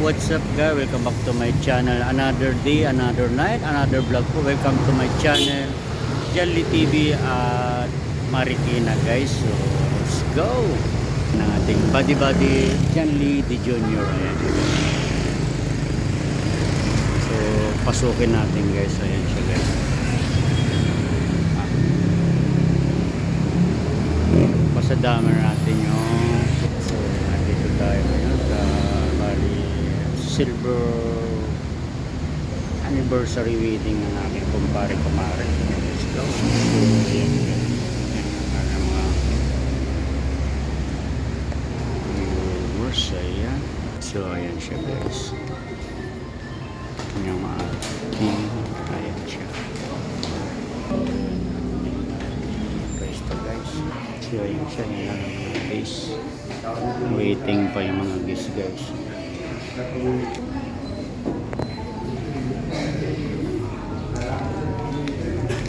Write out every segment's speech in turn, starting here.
what's up guys? Welcome back to my channel. Another day, another night, another vlog po. Welcome to my channel, Janly TV at Marikina guys. So, let's go! Ng ating buddy Janly the Junior. Ayan. So, pasukin natin guys. Ayan siya guys. Pasadama natin yung dito tayo ngayon sa bali silver anniversary wedding ng aking kumpare-kumare. Let's go. So, yan guys. Yan ang mga viewers. Ayan. So, ayan siya guys. Yan yung ating ayan siya. So, ayan siya yung mga guys. Waiting pa yung mga guys guys.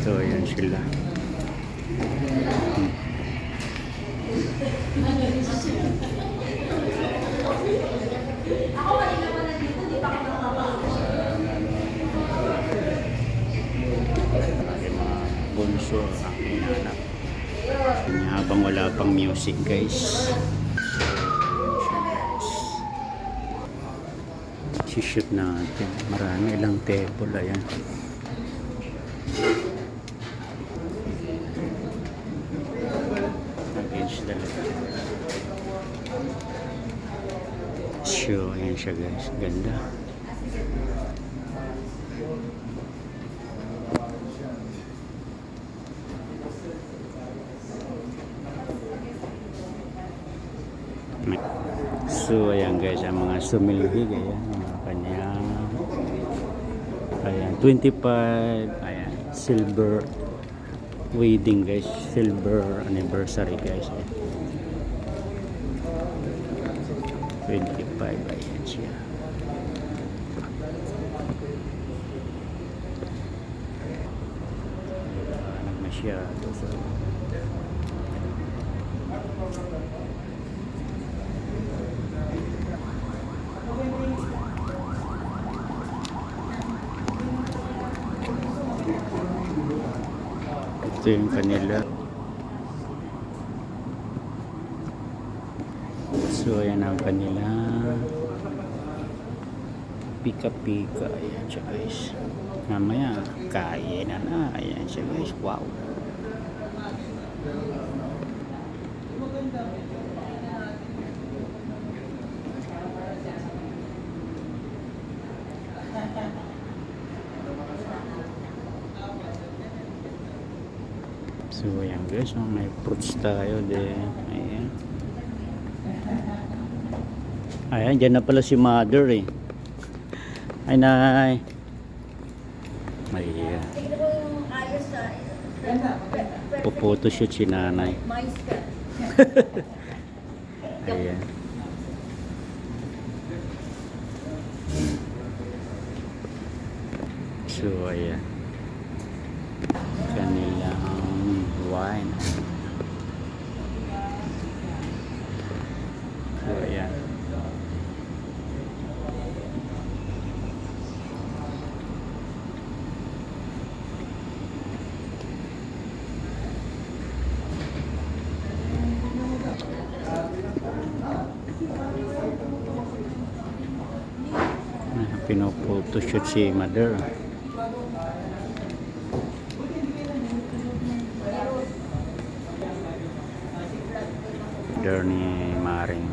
So, ayan sila. Mga bunso aking anak. Habang wala pang music guys. Si-shoot natin. Marami ilang table. Ayan. Against the light. So, ayan siya guys. Ganda. So, ayan guys. Ang mga sumilhig. Ayan. Ayan, 25, ayan, silver wedding guys, silver anniversary guys. 25, ayan siya. Masyado so. Ito yung kanila. So, ayan ang kanila. Pika-pika. Ayan siya guys. Mamaya, kain na. Ayan siya guys. Wow. So, ayan guys, may fruits tayo din. Ayan. Ayan, dyan na pala si mother eh. Ay, nay. Ayan. Pupotoshoot si nanay. Ayan. So, ayan. Kanilang wine. So, ayan. Pinopotoshoot si mother. Ni Maring